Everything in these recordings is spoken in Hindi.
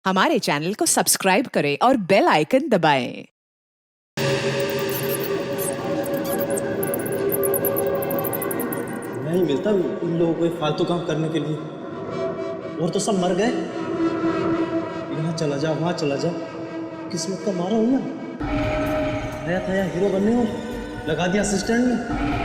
हमारे चैनल को सब्सक्राइब करें और बेल आइकन दबाएं। नहीं मिलता इन लोगों को फालतू काम करने के लिए। और तो सब मर गए। यहाँ चला जा वहाँ चला जा, किस्मत का मारा हूँ ना। आया था यहाँ हीरो बनने और लगा दिया असिस्टेंट ने।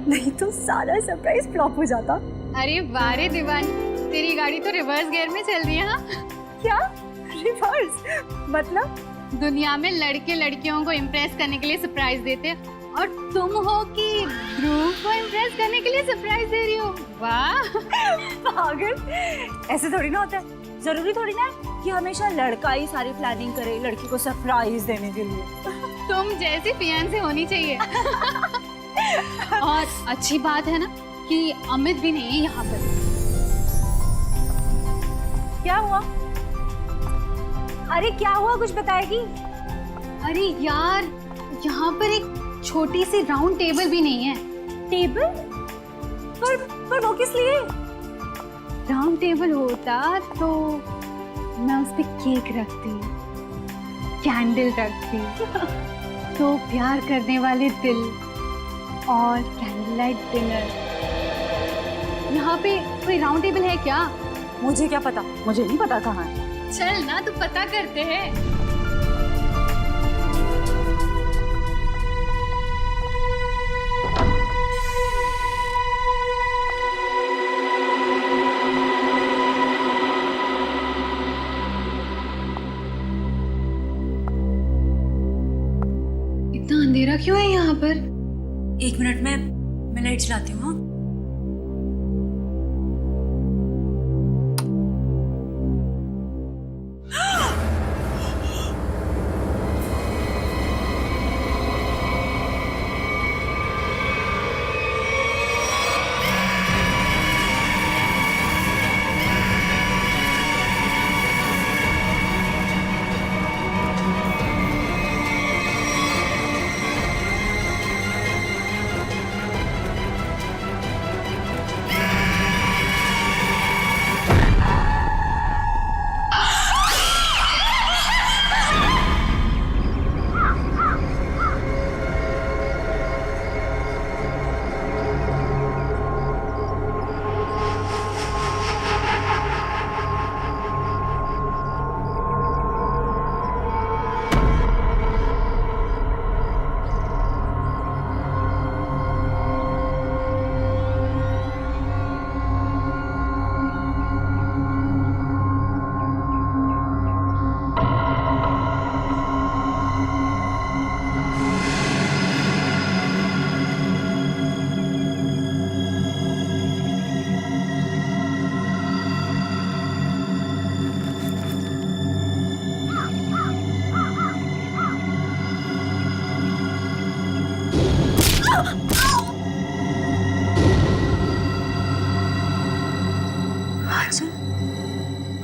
नहीं तो सारा सरप्राइज फ्लॉप हो जाता। अरे वारे दीवानी, तेरी गाड़ी तो रिवर्स गियर में चल रही है। हाँ क्या रिवर्स मतलब? दुनिया में लड़के लड़कियों को इम्प्रेस करने के लिए सरप्राइज देते हैं और तुम हो कि ध्रुव को इम्प्रेस करने के लिए सरप्राइज दे रही हो। वाह पागल, ऐसे थोड़ी ना होता है। जरूरी थोड़ी ना है कि हमेशा लड़का ही सारी प्लानिंग करे लड़की को सरप्राइज देने के लिए। तुम जैसी फियांसे होनी चाहिए। और अच्छी बात है ना कि अमित भी नहीं है यहाँ पर। क्या हुआ? अरे क्या हुआ, कुछ बताएगी? अरे यार, यहाँ पर एक छोटी सी राउंड टेबल भी नहीं है। टेबल? पर वो किस लिए? राउंड टेबल होता तो मैं उस पे केक रखती, कैंडल रखती, तो प्यार करने वाले दिल और कैंडल लाइट डिनर। यहाँ पे कोई राउंड टेबल है क्या? मुझे क्या पता, मुझे नहीं पता कहाँ है। चल ना, तो पता करते हैं। इतना अंधेरा क्यों है यहाँ पर? 1 मिनट में मैं लाइट चलाती हूँ।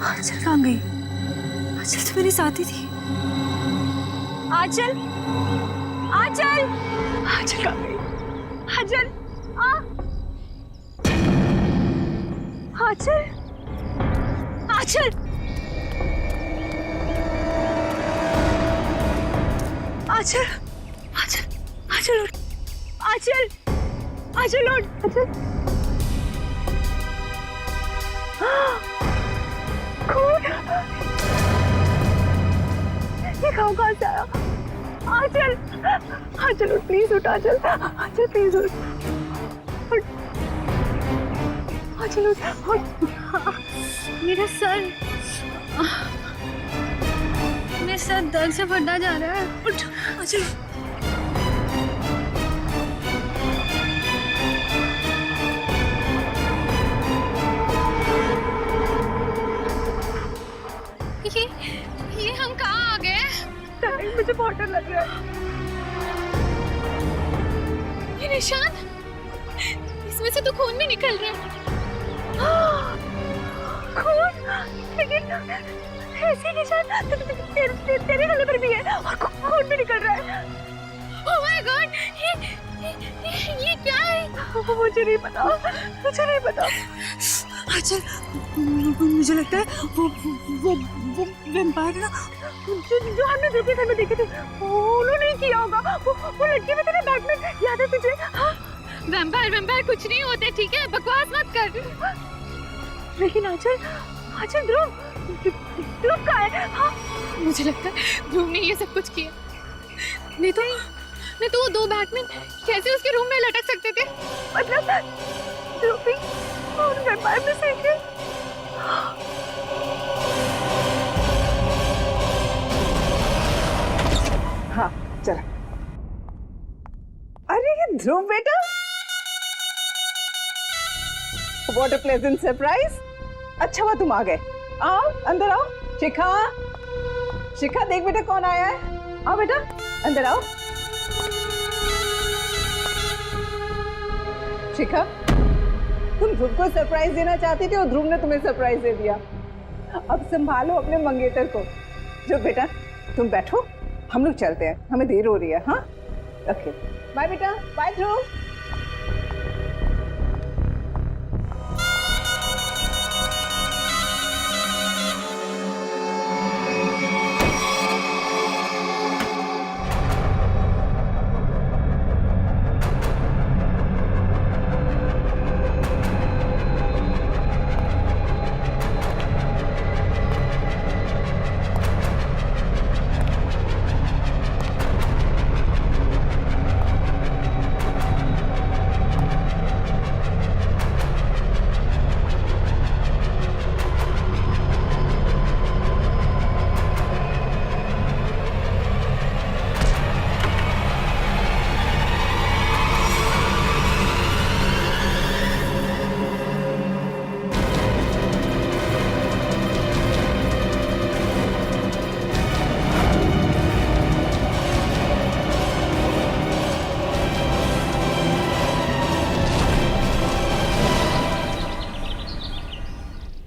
आंचल कहाँ गई? आंचल तो मेरी साथी थी। आंचल, आंचल, आंचल कहाँ गई? आंचल, आंचल, आंचल, आंचल, आंचल, आंचल उठ, आंचल, आंचल उठ, आंचल। खून वो कहाँ से आया? आंचल उठ, प्लीज उठ आंचल, आंचल प्लीज उठ, आंचल उठ। मेरा सर दर्द से फटा जा रहा है। उठ आंचल। ये हम कहाँ आ गए? मुझे बहुत डर लग रहा है। ये निशान, इसमें से तो खून भी निकल रहा है। खून? लेकिन ऐसे निशान तेरे गले पर भी है और खून भी निकल रहा है। ओह माय गॉड, ये क्या है? मुझे नहीं पता, मुझे नहीं पता। अच्छा, मुझे लगता है वो वैम्पायर ना, जो हमने देखे थे, उन्होंने किया होगा। वो लड़की में तेरे बैग में, याद है तुझे? हाँ? वैम्पायर कुछ नहीं होते, ठीक है? बकवास मत कर। लेकिन आंचल ध्रुव कहाँ है? हाँ? मुझे लगता है ध्रुव ने ये सब कुछ किया। नहीं तो वो दो बैटमैन कैसे उसके रूम में लटक सकते थे? मतलब ध्रुव भी और वैम्पायर में से एक है। हाँ चल। अरे ये ध्रुव बेटा, व्हाट अ प्लेजेंट सरप्राइज। अच्छा हुआ तुम आ गए। आओ अंदर आओ। शिखा देख बेटा कौन आया है। आओ बेटा अंदर आओ। शिखा, तुम ध्रुव को सरप्राइज देना चाहती थी और ध्रुव ने तुम्हें सरप्राइज दे दिया। अब संभालो अपने मंगेतर को। जो बेटा तुम बैठो, हम लोग चलते हैं, हमें देर हो रही है। हाँ ओके, बाय बेटा, बाय ध्रुव।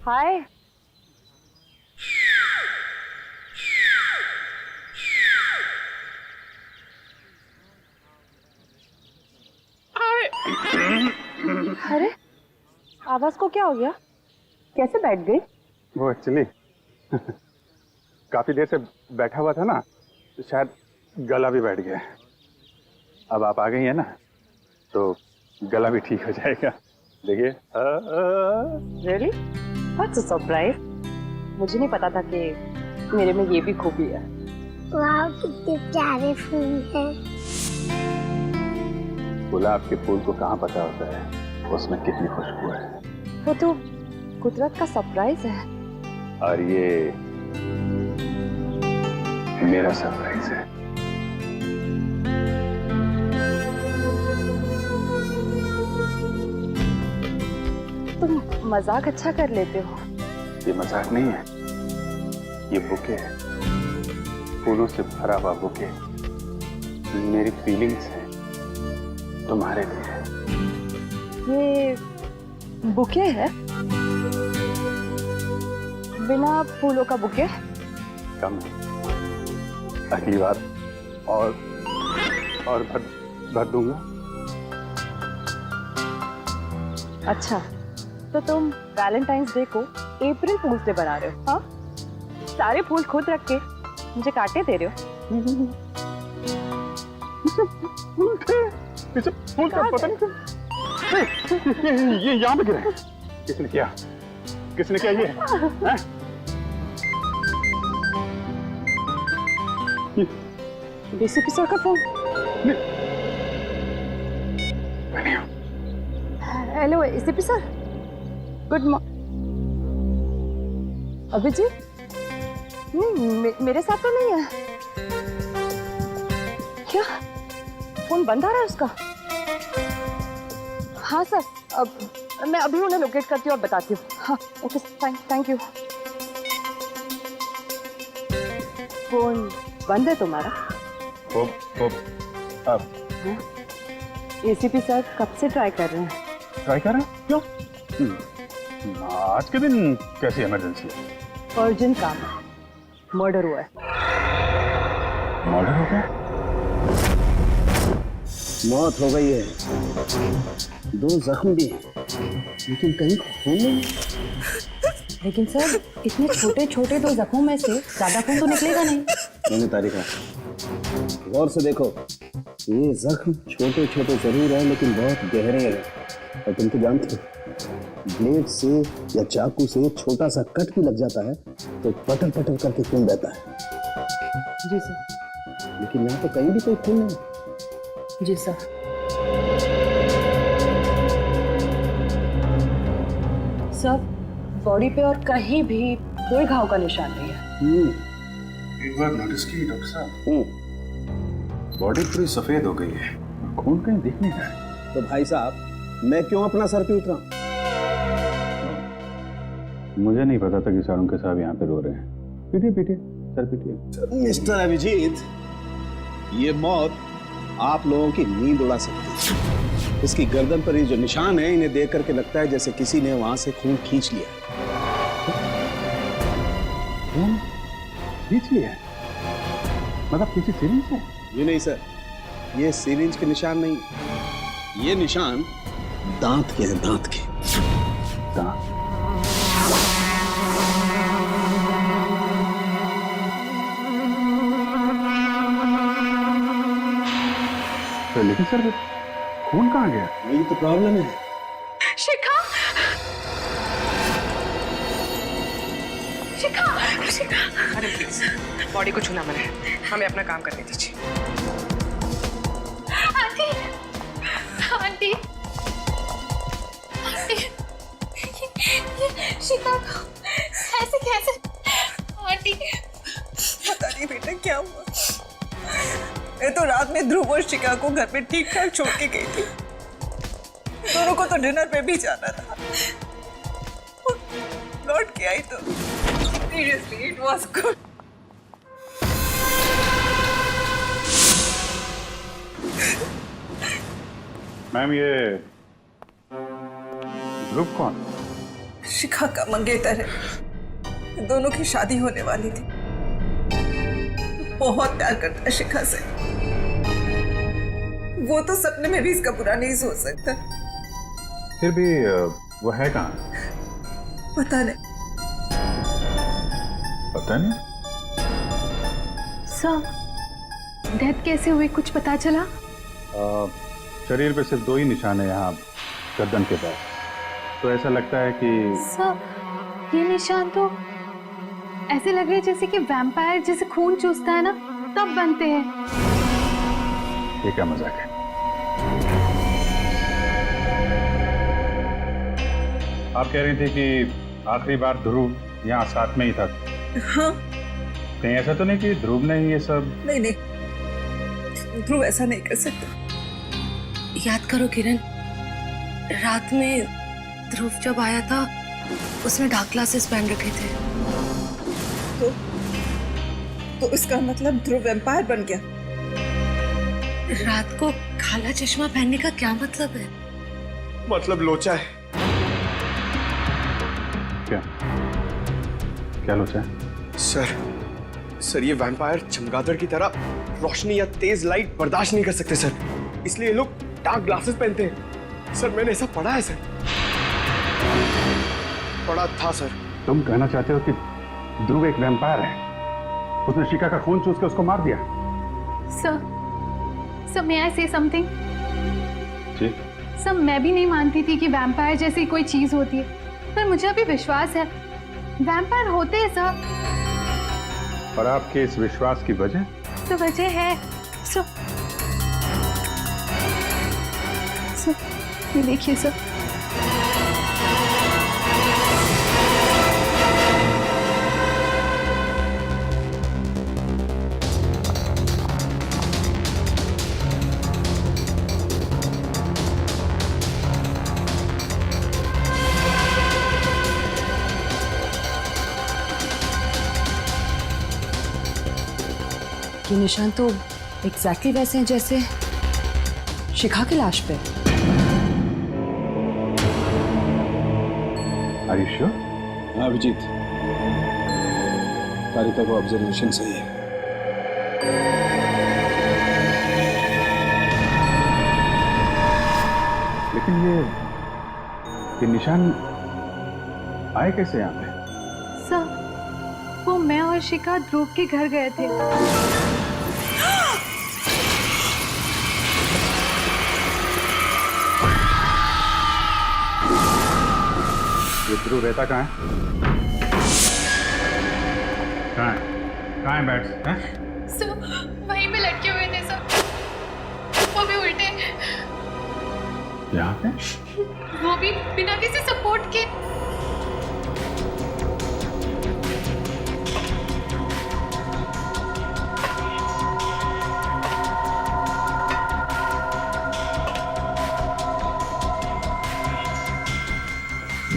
हाय। अरे आवाज को क्या हो गया? कैसे बैठ गई? वो एक्चुअली काफी देर से बैठा हुआ था ना, तो शायद गला भी बैठ गया। अब आप आ गई है ना, तो गला भी ठीक हो जाएगा। देखिए। Really? What's a surprise? मुझे नहीं पता था कि मेरे में ये भी खूबी है। वाह कितने प्यारे फूल हैं। गुलाब के फूल को कहाँ पता होता है उसमें कितनी खुशबू है। वो तो कुदरत का सरप्राइज है। और ये मेरा सरप्राइज है। तुम मजाक अच्छा कर लेते हो। ये मजाक नहीं है, ये बुके है, फूलों से भरा हुआ बुके। मेरी फीलिंग्स है तुम्हारे लिए। ये बुके है? बिना फूलों का बुके? कम है, अगली बार और भर दूंगा। अच्छा, तो तुम वैलेंटाइंस डे को अप्रैल फूल्स डे बना रहे हो? हाँ, सारे फूल खुद रख के मुझे काटे दे रहे हो। फूल का पता नहीं ये यहाँ पे गिरा है। किसने किया ये? डीसीपी सर का phone. Hello ACP sir, good morning. Abhijeet? नहीं, मेरे साथ तो नहीं है। क्या फोन बंद आ रहा है उसका? हाँ सर, अब मैं अभी उन्हें लोकेट करती हूँ और बताती हूँ। हाँ ओके, थैंक यू। फोन बंद है तुम्हारा? अब एसीपी सर कब से ट्राई कर रहे हैं? ट्राई कर रहे हैं? क्यों? आज के दिन कैसी इमरजेंसी है? अर्जेंट काम है, मर्डर हुआ है। मर्डर हो गया? मौत हो गई है, 2 जख्म भी हैं, लेकिन कहीं खून नहीं। लेकिन सर इतने छोटे छोटे 2 जख्मों में से ज्यादा खून तो निकलेगा नहीं। मैंने तारीखा गौर से देखो, ये जख्म छोटे छोटे जरूर है लेकिन बहुत गहरे हैं। और तुम तो जानते हो, ब्लेड से या चाकू से छोटा सा कट भी लग जाता है तो पटर पटर करके खून बहता है। जी सर। लेकिन यहाँ तो कहीं भी कोई खून नहीं। जी सर। सर बॉडी पे और कहीं भी कोई घाव का निशान नहीं है। एक बार नोटिस की डॉक्टर साहब, बॉडी पूरी सफेद हो गई है, खून कहीं दिख नहीं रहा है। तो भाई साहब, मैं क्यों अपना सर पीट रहा हूँ? मुझे नहीं पता था कि सारुण के साहब यहाँ पे रो रहे हैं। पीटिए पीटिए, सर पीटिए। मिस्टर अभिजीत, ये मौत आप लोगों की नींद उड़ा सकती है। इसकी गर्दन पर ये जो निशान है, इन्हें देख करके लगता है जैसे किसी ने वहां से खून खींच लिया। खून खींच लिया? मतलब किसी सिरिंज से? ये नहीं सर, ये सिरिंज के निशान नहीं, ये निशान दांत के हैं, दांत के। दांत? तो लेकिन सर खून कहाँ गया? यही तो प्रॉब्लम है। शिखा, शिखा, शिखा। अरे प्लीज, बॉडी को छूना मना है, हमें अपना काम करने दीजिए। आंटी, आंटी, आंटी, ये शिखा को ऐसे कैसे? आंटी, पता नहीं बेटा क्या हुआ। मैं तो रात में ध्रुव और शिखा को घर पे ठीक ठाक छोड़ के गई थी। दोनों को तो डिनर पे भी जाना था। लौट के आई तो seriously it was good. Ma'am, ये ध्रुव कौन? शिखा का मंगेतर है, दोनों की शादी होने वाली थी। बहुत प्यार करता है शिखा से, वो तो सपने में भी इसका बुरा नहीं सोच सकता। फिर भी वो है कहाँ? पता नहीं। पता नहीं? सर डेथ कैसे हुई, कुछ पता चला? शरीर पे सिर्फ 2 ही निशान है यहाँ गर्दन के पास, तो ऐसा लगता है कि सर ये निशान तो ऐसे लग रहे हैं जैसे कि वैम्पायर जैसे खून चूसता है ना, तब बनते हैं। ये क्या मजाक है? आप कह रही थी कि आखिरी बार ध्रुव यहाँ साथ में ही था। हाँ। कहीं ऐसा तो नहीं कि ध्रुव ने ये सब? नहीं नहीं, ध्रुव ऐसा नहीं कर सकता। याद करो किरण, रात में ध्रुव जब आया था उसने डार्क ग्लासेस पहन रखे थे। तो इसका मतलब ध्रुव वैम्पायर बन गया। रात को काला चश्मा पहनने का क्या मतलब है? मतलब लोचा है। क्या क्या लोचा है? सर ये वैम्पायर चमगादड़ की तरह रोशनी या तेज लाइट बर्दाश्त नहीं कर सकते सर, इसलिए ये लोग डार्क ग्लासेस पहनते हैं। सर मैंने ऐसा पढ़ा है सर, पढ़ा था सर। तुम कहना चाहते हो कि ध्रुव एक वैम्पायर है, उसने शिखा का खून चूस के उसको मार दिया? सर मे आई से समथिंग? जी सर, मैं भी नहीं मानती थी कि वैम्पायर जैसी कोई चीज होती है, पर मुझे अभी विश्वास है वैम्पायर होते हैं सर। और आपके इस विश्वास की वजह तो वजह है। सर ये देखिए सर। ये निशान तो एग्जैक्टली वैसे हैं जैसे शिखा की लाश पे। Are you sure? हाँ अभिजीत, कारिका को ऑब्जर्वेशन सही है। लेकिन ये निशान आए कैसे यहाँ पे? सर वो मैं और शिखा ध्रुव के घर गए थे। ये ध्रुव रहता कहाँ है? कहाँ है? कहाँ है बैट्स? हैं? सर वहीं पे लटके हुए थे सर, वो भी उल्टे, यहाँ पे? वो भी बिना किसी सपोर्ट के।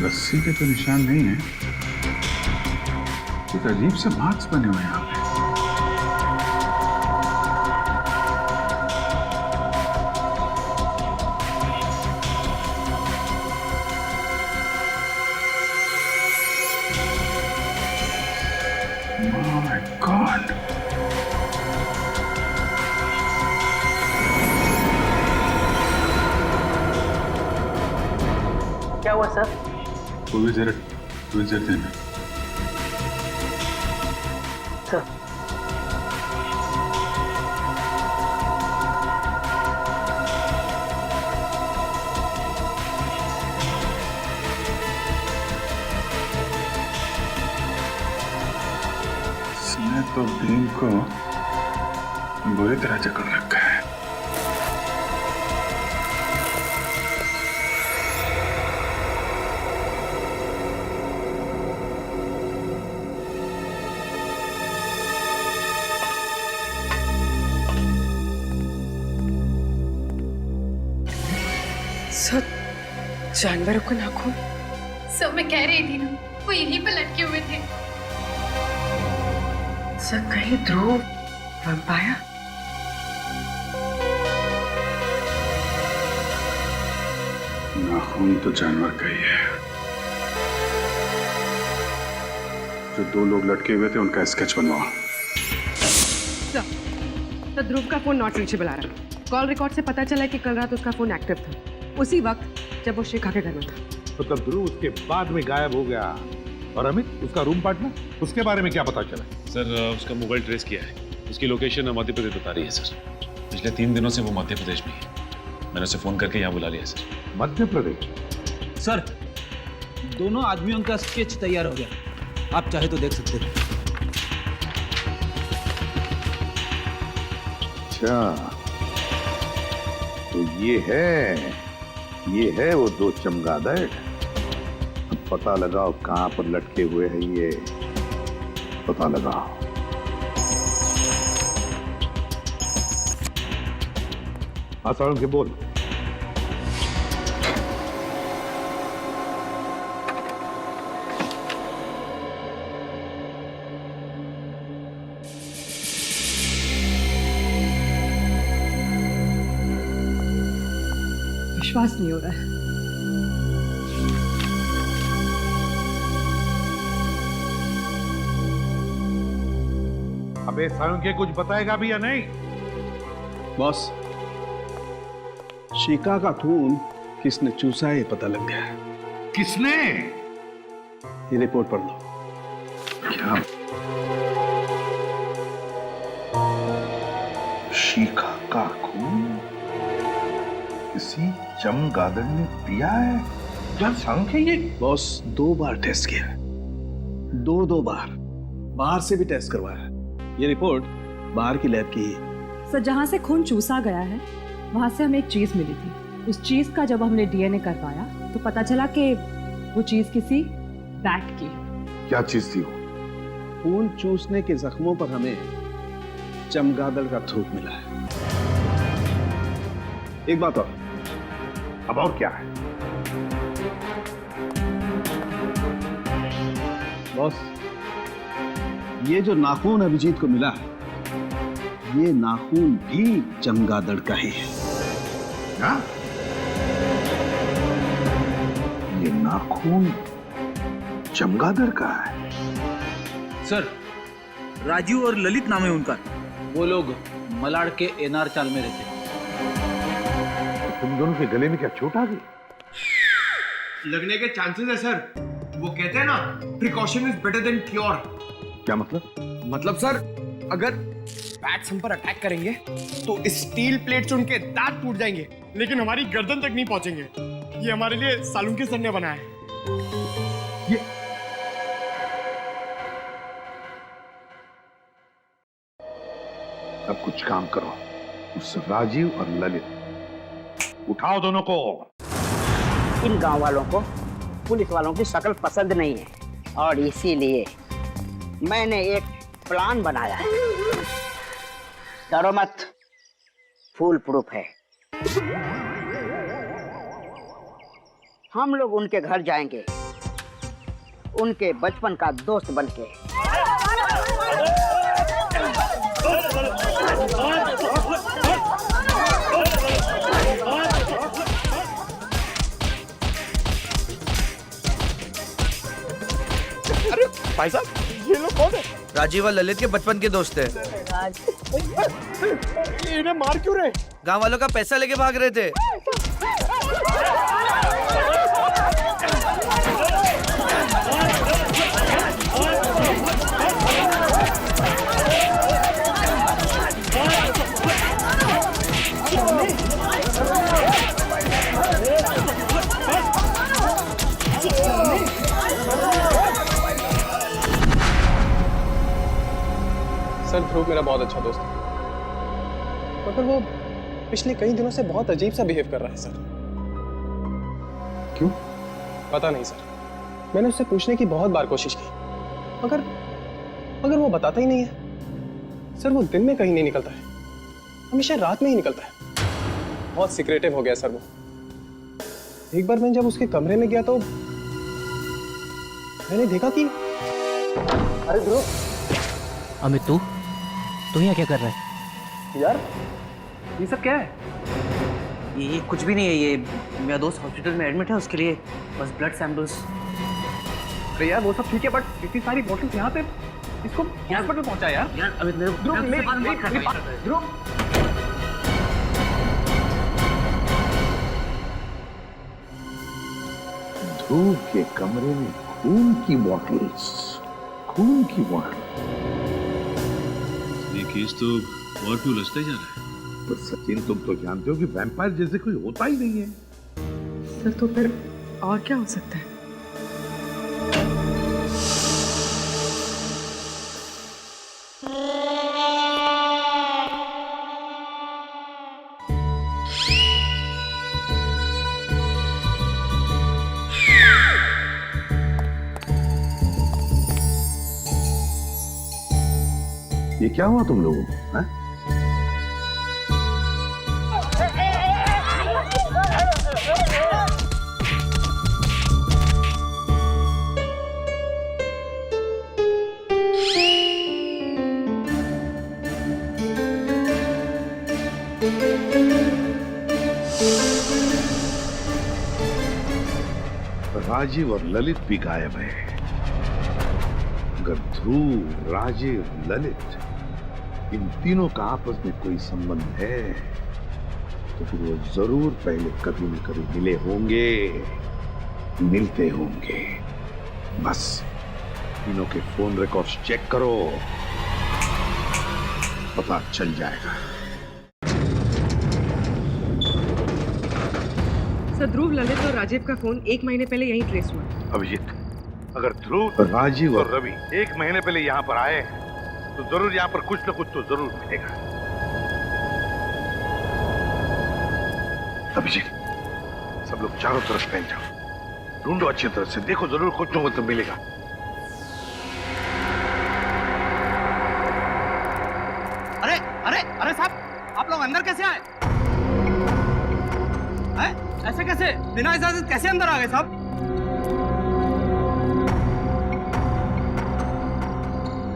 रस्सी के तो निशान नहीं है, कुछ अजीब से मार्क्स बने हुए हैं यहाँ पे। Oh my God! क्या हुआ सर? वो भी जरा देना। सर इसने तो भीम को बुरी तरह जकड़ रखा है। सर जानवरों को नाखून। सर मैं कह रही थी ना, वो यहीं पे लटके हुए थे। सर कहीं ध्रुव वैम्पायर? नाखून तो जानवर का ही है। जो दो लोग लटके हुए थे उनका स्केच बनवाओ। तो ध्रुव का फोन नॉट रीचेबल आ रहा है। कॉल रिकॉर्ड से पता चला कि कल रात उसका फोन एक्टिव था, उसी वक्त जब वो शिखा के घर में था। मतलब ध्रुव उसके बाद में गायब हो गया। और अमित उसका रूम पार्टनर, उसके बारे में क्या पता चला? सर उसका मोबाइल ट्रेस किया है, उसकी लोकेशन मध्य प्रदेश बता रही है सर। पिछले 3 दिनों से वो मध्य प्रदेश में है। मैंने उसे फोन करके यहाँ बुला लिया सर। मध्य प्रदेश? सर दोनों आदमियों का स्केच तैयार हो गया, आप चाहे तो देख सकते हैं। अच्छा तो ये है वो दो चमगादड़। अब पता लगाओ कहां पर लटके हुए हैं ये, पता लगाओ। हाँ सारण के बोल। विश्वास नहीं हो रहा है। अबे सारण के कुछ बताएगा भी या नहीं? बॉस शिखा का खून किसने चूसा है पता लग गया। किसने? ये रिपोर्ट पढ़ लो। क्या? शिखा का खून किसी चमगादड़ ने पिया है? क्या संख्या ये? बॉस 2 बार टेस्ट किया, 2 बार बाहर से भी टेस्ट करवाया। ये रिपोर्ट बाहर की लैब की ही। सर जहाँ से खून चूसा गया है वहाँ से हमें एक चीज मिली थी। उस चीज का जब हमने डीएनए करवाया तो पता चला कि वो चीज किसी बैट की। क्या चीज थी वो? खून चूसने के जख्मों पर हमें चमगादड़ का थूक मिला है। एक बात और, अब और क्या है? बॉस, ये जो नाखून अभिजीत को मिला है, ये नाखून भी चमगादड़ का ही है। हाँ? ये नाखून चमगादड़ का है? सर, राजीव और ललित नाम है उनका। वो लोग मलाड के एनआर चाल में रहते। तुम दोनों के गले में क्या चोट आ गई? लगने के चांसेस है सर। वो कहते हैं ना, precaution is better than cure. क्या मतलब? मतलब सर, अगर बैट्स हम पर अटैक करेंगे तो स्टील प्लेट से उनके दांत टूट जाएंगे, लेकिन हमारी गर्दन तक नहीं पहुंचेंगे। ये हमारे लिए सालुंकी सर ने बनाया है। ये अब कुछ काम करो, उस राजीव और ललित उठाओ दोनों को। इन गांव वालों को पुलिस वालों की शक्ल पसंद नहीं है और इसीलिए मैंने एक प्लान बनाया है। डरो मत, फुल प्रूफ है। हम लोग उनके घर जाएंगे, उनके बचपन का दोस्त बनके। अरे भाई साहब, ये लोग कौन है? राजीव और ललित के बचपन के दोस्त हैं। इन्हें मार क्यों रहे? गांव वालों का पैसा लेके भाग रहे थे। सर, ध्रुव मेरा बहुत अच्छा दोस्त है, मगर वो पिछले कई दिनों से बहुत अजीब सा बिहेव कर रहा है सर। क्यों? पता नहीं सर, मैंने उससे पूछने की बहुत बार कोशिश की, मगर वो बताता ही नहीं है। सर, वो दिन में कहीं नहीं निकलता है, हमेशा रात में ही निकलता है। बहुत सिक्रेटिव हो गया सर वो। एक बार मैं जब उसके कमरे में गया तो मैंने देखा कि अरे ध्रुव। अमित, तू यहाँ क्या कर रहा है? यार, ये सब क्या है? ये कुछ भी नहीं है। ये मेरा दोस्त हॉस्पिटल में एडमिट है, उसके लिए बस ब्लड सैंपल्स। अरे यार, वो सब ठीक है, बट इतनी सारी बोतल यहाँ पे, इसको हॉस्पिटल पहुंचा यार। यार अमित, ध्रुव, ध्रुव के कमरे में खून की बॉटल्स, खून की बॉटल। ये केस तो और क्यों उलझता ही जा रहा है? पर सचिन, तुम तो जानते हो कि वैम्पायर जैसे कोई होता ही नहीं है। सर, तो फिर और क्या हो सकता है? ये क्या हुआ तुम लोगों को? हाँ? राजीव और ललित भी गायब है। अगर ध्रुव, राजीव, ललित, इन तीनों का आपस में कोई संबंध है तो फिर वो जरूर पहले कभी न कभी मिले होंगे, मिलते होंगे। बस तीनों के फोन रिकॉर्ड्स चेक करो, पता चल जाएगा। सर, ध्रुव, ललित और राजीव का फोन 1 महीने पहले यहीं ट्रेस हुआ। अभिजीत, अगर ध्रुव, राजीव और रवि 1 महीने पहले यहाँ पर आए तो जरूर यहाँ पर कुछ न कुछ तो जरूर मिलेगा। अभिजीत, सब लोग चारों तरफ फैल जाओ, ढूंढो अच्छी तरह से, देखो जरूर कुछ न कुछ तो मिलेगा। अरे अरे अरे साहब, आप लोग अंदर कैसे आए? ऐसे कैसे, बिना इजाजत कैसे अंदर आ गए साहब?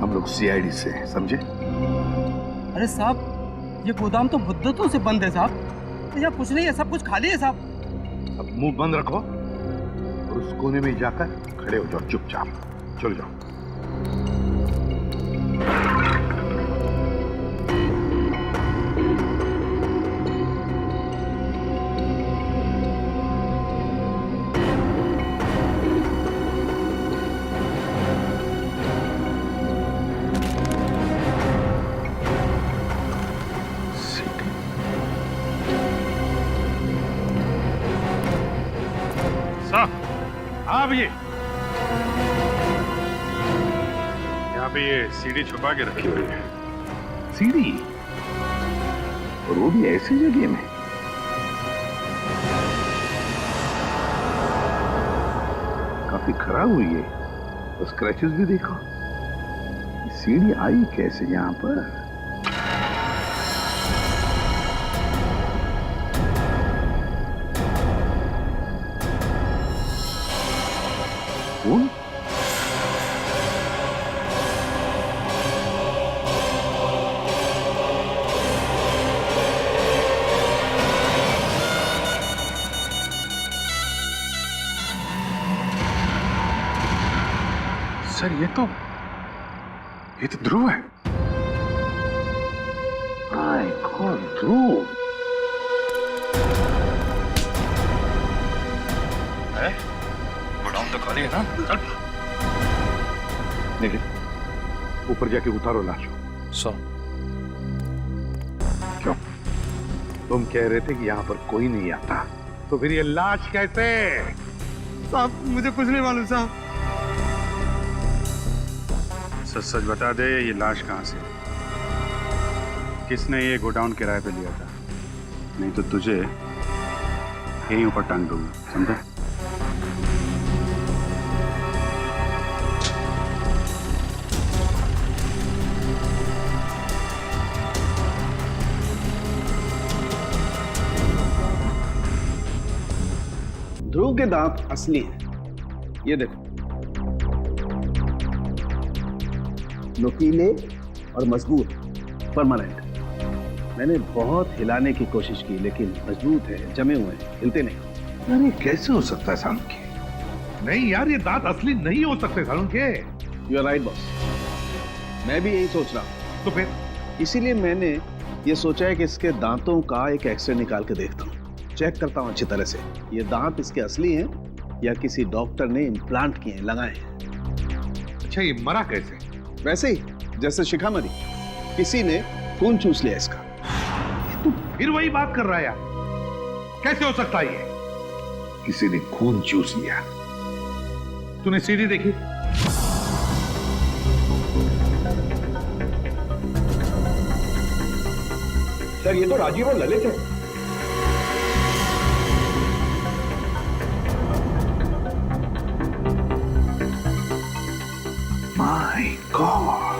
हम लोग सीआईडी से हैं, समझे? अरे साहब, ये गोदाम तो मुद्दतों से बंद है साहब। यहाँ कुछ नहीं है, सब कुछ खाली है साहब। अब मुंह बंद रखो और उस कोने में जाकर खड़े हो जाओ चुपचाप। चलो जाओ। हाँ भैया, यहाँ पे ये सीढ़ी छुपा के रखी हुई है। सीढ़ी? और वो भी ऐसी जगह में? काफी खराब हुई है, तो स्क्रैचेस भी देखो। सीढ़ी आई कैसे यहाँ पर? कौन? सर ये तो ध्रुव है। माय गॉड, ध्रुव है? गोडाउन तो खाली है ना? चल। देखिए, ऊपर जाके उतारो लाश। सो क्यों? तुम कह रहे थे कि यहाँ पर कोई नहीं आता, तो फिर ये लाश कैसे? साहब मुझे कुछ नहीं मालूम साहब। सच सच बता दे, ये लाश कहाँ से? किसने ये गोडाउन किराए पे लिया था? नहीं तो तुझे यहीं ऊपर टांग दूंगा, समझा? ध्रुव के दांत असली हैं। ये देखो, नुकीले और मजबूत, परमानेंट। मैंने बहुत हिलाने की कोशिश की, लेकिन मजबूत है, जमे हुए हैं, हिलते नहीं। अरे कैसे हो सकता है सालुंके? नहीं यार, ये दांत असली नहीं हो सकते Salunke. You are right boss, मैं भी यही सोच रहा हूँ। तो फिर इसीलिए मैंने ये सोचा है कि इसके दांतों का एक एक्सरे निकाल के देखता हूँ, चेक करता हूँ अच्छी तरह से ये दांत इसके असली हैं या किसी डॉक्टर ने इम्प्लांट किए, लगाए हैं। अच्छा, ये मरा कैसे? वैसे ही जैसे शिखा मरी, किसी ने खून चूस लिया इसका। तू फिर वही बात कर रहा है यार, कैसे हो सकता है ये? किसी ने खून चूस लिया? तूने सीढ़ी देखी? सर ये तो राजीव और ललित है। My God.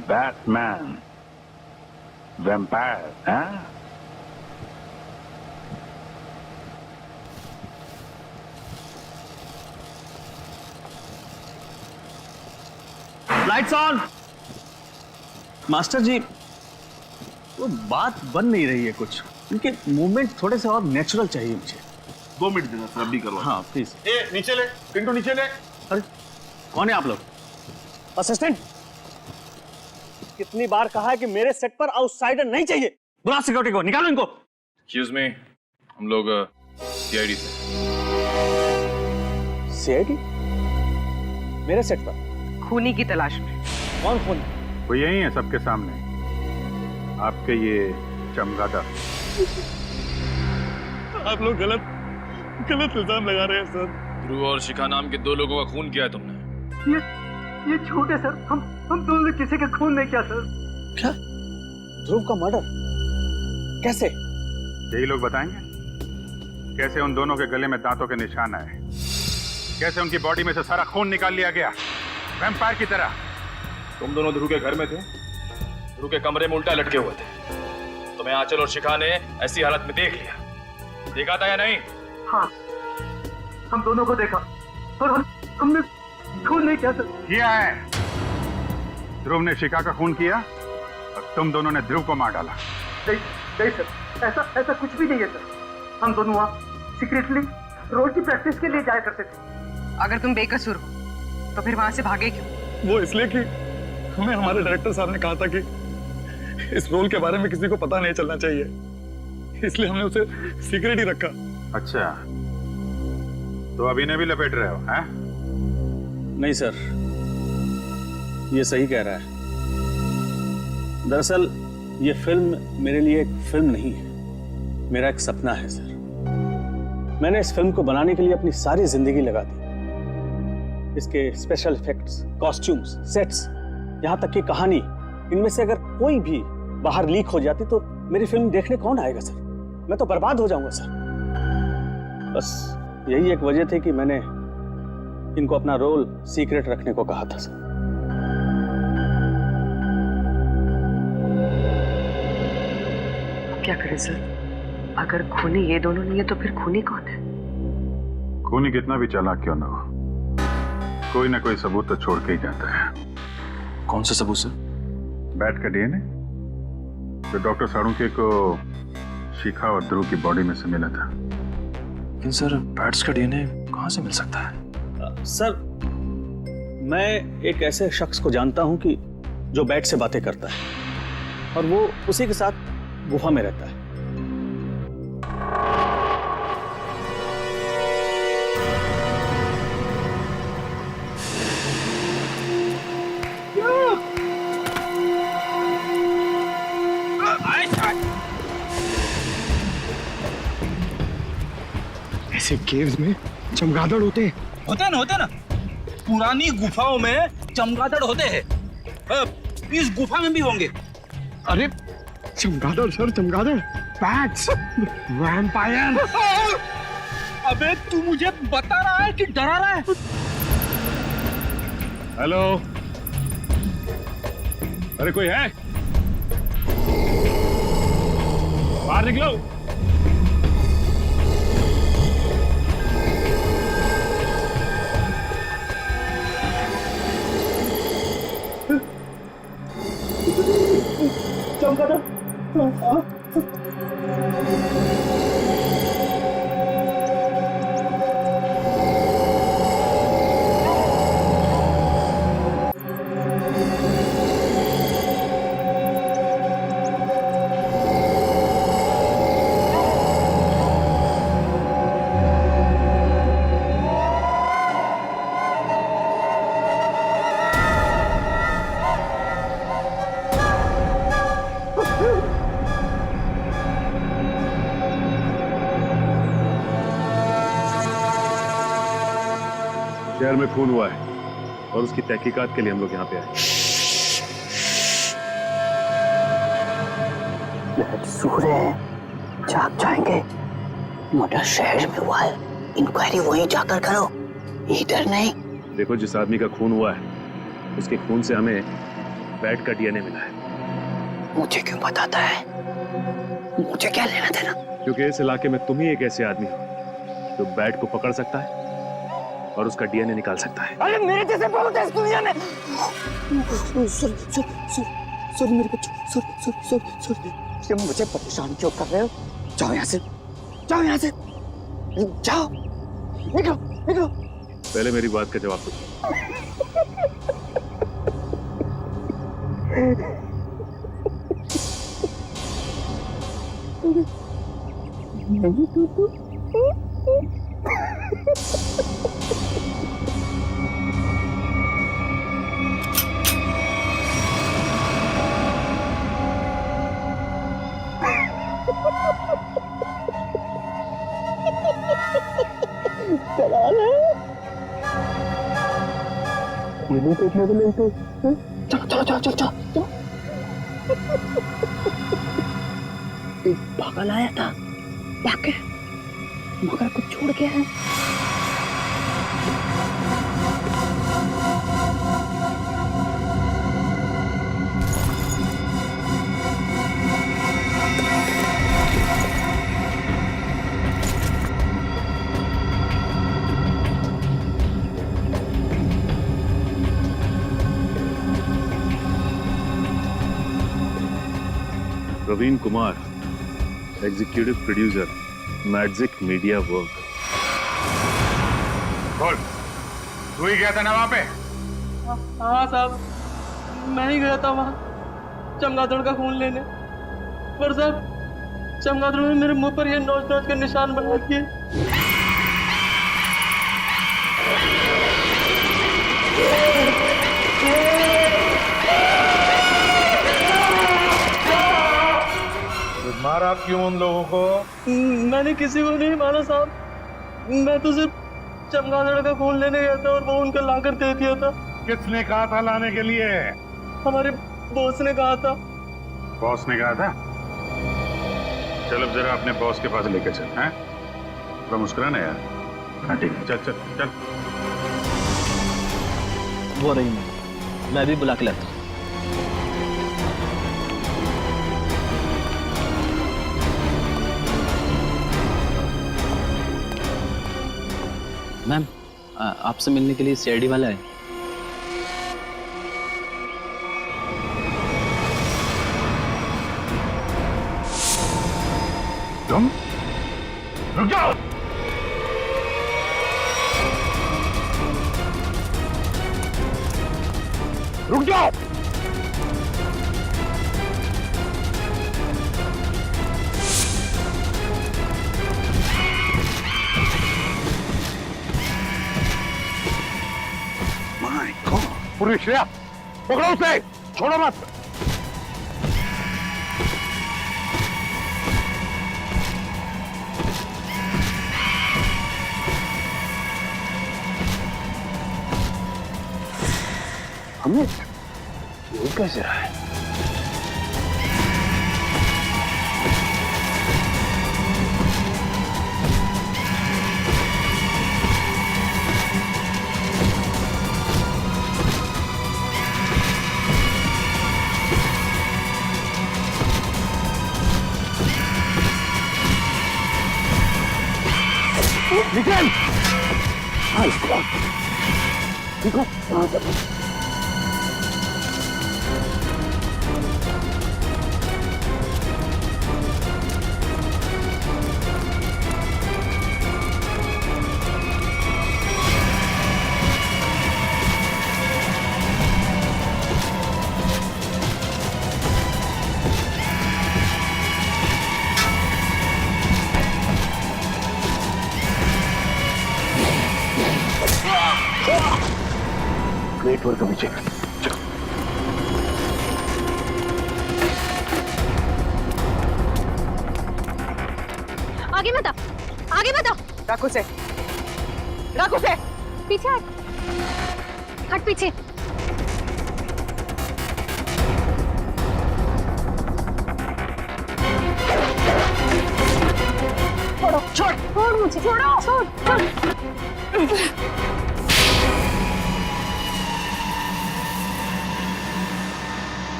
Batman, vampire, huh? Lights on. Master ji, वो बात बन नहीं रही है कुछ, उनके मूवमेंट थोड़े से और नेचुरल चाहिए मुझे। 2 मिनट देना सर, अभी करवा। हाँ प्लीज। ए नीचे ले, पिंटू नीचे ले। अरे कौन है आप लोग? असिस्टेंट, कितनी बार कहा है कि मेरे सेट पर आउटसाइडर नहीं चाहिए। बुला सिक्योरिटी को, निकालो इनको। एक्सक्यूज मी, हम लोग सीआईडी से। सीआईडी? मेरे सेट पर खूनी की तलाश में। कौन खूनी? वो यही है सबके सामने, आपके ये चमगादड़। आप लोग गलत इल्जाम लगा रहे हैं सर। ध्रुव और शिखा नाम के 2 लोगों का खून किया है तुमने। ये झूठ है सर। हम दोनों ने किसी का खून नहीं किया सर। क्या? ध्रुव का मर्डर कैसे? यही लोग बताएंगे कैसे उन दोनों के गले में दांतों के निशान आए, कैसे उनकी बॉडी में से सारा खून निकाल लिया गया वैम्पायर की तरह। तुम दोनों ध्रुव के घर में थे, ध्रुव के कमरे में उल्टा लटके हुए थे। तुम्हें आंचल और शिखा ने ऐसी हालत में देख लिया, देखा था या नहीं? हाँ, हम दोनों को देखा और हमने खून नहीं किया सर। किया है। ध्रुव ने शिखा का खून किया और तुम दोनों ने ध्रुव को मार डाला। नहीं सर, ऐसा कुछ भी नहीं है सर। हम दोनों वहाँ सीक्रेटली रोज की प्रैक्टिस के लिए जाया करते थे। अगर तुम बेकसूर हो तो फिर वहां से भागे क्यों? वो इसलिए कि हमें हमारे डायरेक्टर साहब ने कहा था कि इस रोल के बारे में किसी को पता नहीं चलना चाहिए, इसलिए हमने उसे सीक्रेट ही रखा। अच्छा, तो अभिनय भी लपेट रहे हो हैं? नहीं सर, ये सही कह रहा है। दरअसल ये फिल्म मेरे लिए एक फिल्म नहीं है, मेरा एक सपना है सर। मैंने इस फिल्म को बनाने के लिए अपनी सारी जिंदगी लगा दी। इसके स्पेशल इफेक्ट्स, कॉस्ट्यूम्स, सेट्स, यहाँ तक की कहानी, इनमें से अगर कोई भी बाहर लीक हो जाती तो मेरी फिल्म देखने कौन आएगा सर? मैं तो बर्बाद हो जाऊंगा सर। बस यही एक वजह थी कि मैंने इनको अपना रोल सीक्रेट रखने को कहा था सर। क्या करें सर? अगर खूनी ये दोनों नहीं है तो फिर खूनी कौन है? खूनी कितना भी चालाक क्यों ना हो, कोई ना कोई सबूत तो छोड़ के ही जाता है। कौन सा सबूत सर? बैट का डीएनए जो डॉक्टर साळुंखे को शिखा और ध्रुव की बॉडी में से मिला था। लेकिन सर बैट्स का डीएनए कहाँ से मिल सकता है? सर, मैं एक ऐसे शख्स को जानता हूं कि जो बैट से बातें करता है और वो उसी के साथ गुफा में रहता है। ऐसे केव्स में चमगादड़ होते हैं। होते ना। पुरानी गुफाओं में चमगादड़ होते हैं। इस गुफा में भी होंगे। अरे चमगादड़ सर, चमगादड़, बैट्स, वैम्पायर। अबे तू मुझे बता रहा है कि डरा रहा है? हेलो, अरे कोई है? बाहर निकलो। शहर में खून हुआ है और उसकी तहकीकात के लिए हम लोग यहाँ पे आए। सूर्य जाग जाएंगे। मर्डर शहर में हुआ है, इंक्वायरी वहीं जाकर करो, इधर नहीं। देखो, जिस आदमी का खून हुआ है उसके खून से हमें बैट का डीएनए मिला है। मुझे क्यों बताता है? मुझे क्या लेना देना? क्योंकि इस इलाके में तुम ही एक ऐसे आदमी हो जो बैट को पकड़ सकता है और उसका डीएनए निकाल सकता है। अरे मेरे जैसे बहुत है इस दुनिया में। सॉरी मेरे बच्चों, सॉरी। तुम मुझे परेशान क्यों कर रहे हो? जाओ यहाँ से, जाओ यहाँ से, जाओ, निकलो। पहले मेरी बात का जवाब दो। मुझे देखने को मिलते चलो चलो चलो चलो चलो। एक पागल आया था भाग मगर कुछ छोड़ के है। Praveen Kumar, executive producer, magic media work. बोल, तू ही गया था ना वहां पे? हाँ साहब, मैं ही गया था वहाँ चमगादड़ का खून लेने, पर साहब चमगादड़ ने मेरे मुंह पर ये नोच नोच के निशान बना दिए। मारा क्यों उन लोगों को? मैंने किसी को नहीं मारा साहब, मैं तो सिर्फ चमगादड़ का खून लेने गया था और वो उनका लाकर दे दिया था। किसने कहा था लाने के लिए? हमारे बॉस ने कहा था। बॉस ने कहा था? चल अब जरा अपने बॉस के पास लेके चल। हैं? थोड़ा मुस्कुराना यार। हाँ ठीक है, चल चल चल। वो रही मैं भी बुला के लाता हूँ। मैम, आपसे मिलने के लिए सीआईडी वाला है। तुम रुक जाओ। रुक जाओ। पूरी श्रेया, पकड़ो उसे, छोड़ो मत। हमें ये कैसे रहा है? निकल! ठीक हो? ग्रेट वर्क अभिषेक। आगे मत आओ, आगे मत आओ। रखो से, रखो से। पीछे हट, हट पीछे। छोड़ो, छोड़, छोड़ मुझे, छोड़ो, छोड़, छोड़।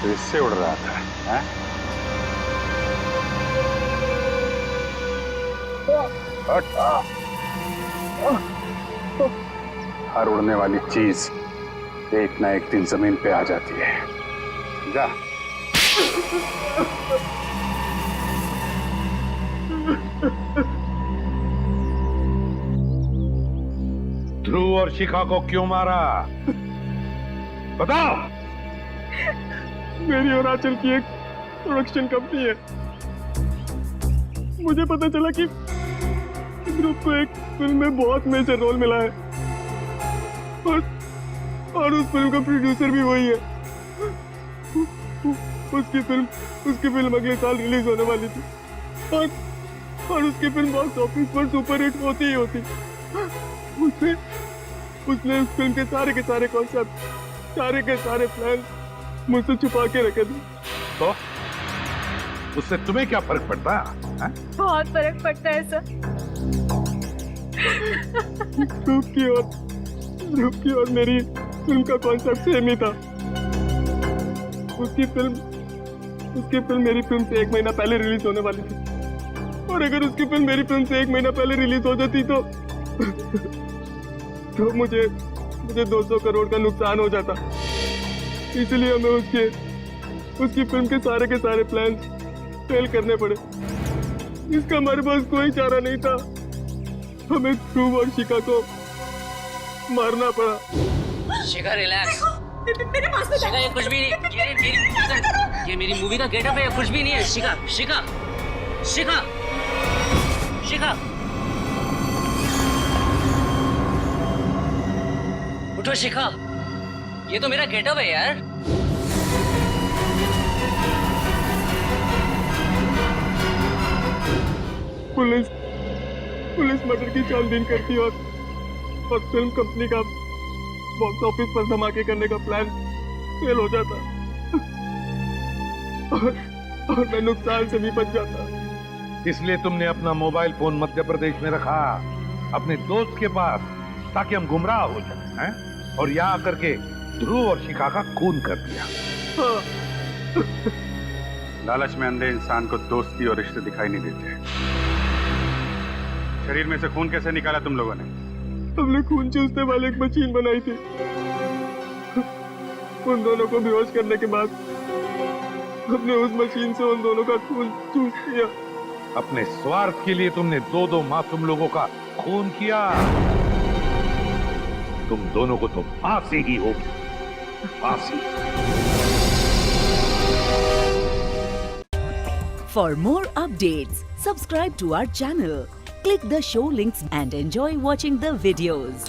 तो इससे उड़ रहा था, हैं? हर उड़ने वाली चीज एक ना एक दिन जमीन पे आ जाती है। जा। ध्रुव और शिखा को क्यों मारा? बताओ। मेरी और आंचल की एक प्रोडक्शन कंपनी है। मुझे पता चला कि ध्रुव को एक फिल्म में बहुत मेजर रोल मिला है और उस फिल्म का प्रोड्यूसर भी वही है। उसकी फिल्म अगले साल रिलीज होने वाली थी और उसकी फिल्म बॉक्स ऑफिस पर सुपर हिट होती ही होती। उसने उस फिल्म के सारे कॉन्सेप्ट, सारे के सारे प्लान मुझसे छुपा के रखे थे। तो उससे तुम्हें क्या फर्क पड़ता है? बहुत फर्क पड़ता है सर। ध्रुव की और मेरी फिल्म का कॉन्सेप्ट सेम ही था। उसकी फिल्म मेरी फिल्म से 1 महीना पहले रिलीज होने वाली थी, और अगर उसकी फिल्म मेरी फिल्म से 1 महीना पहले रिलीज हो जाती तो मुझे 200 करोड़ का नुकसान हो जाता। इसलिए हमें उसकी फिल्म के सारे प्लान फेल करने पड़े। इसका हमारे पास कोई चारा नहीं था। हमें ध्रुव और शिखा को मारना पड़ा। शिखा रिलैक्स। मेरे पास में शिखा ये कुछ भी नहीं, ये मेरी मूवी का गेटअप है, ये कुछ भी नहीं है। शिखा शिखा शिखा शिखा उठो शिखा, ये तो मेरा गेटअप है यार। पुलिस मर्डर की छानबीन करती और फिल्म कंपनी का बॉक्स ऑफिस पर धमाके करने का प्लान फेल हो जाता और मैं नुकसान से भी बच जाता। इसलिए तुमने अपना मोबाइल फोन मध्य प्रदेश में रखा, अपने दोस्त के पास, ताकि हम गुमराह हो जाए, हैं? और यहाँ आकर के ध्रुव और शिखा का खून कर दिया। लालच में अंधे इंसान को दोस्ती और रिश्ते दिखाई नहीं देते। शरीर में से खून कैसे निकाला तुम लोगों ने? हमने खून चूसने वाली एक मशीन बनाई थी। उन दोनों को बेहोश करने के बाद हमने उस मशीन से उन दोनों का खून चूस लिया। अपने स्वार्थ के लिए तुमने 2 मासूम लोगों का खून किया। तुम दोनों को तो फांसी ही होगी, फांसी। For more updates, subscribe to our channel, click the show links and enjoy watching the videos.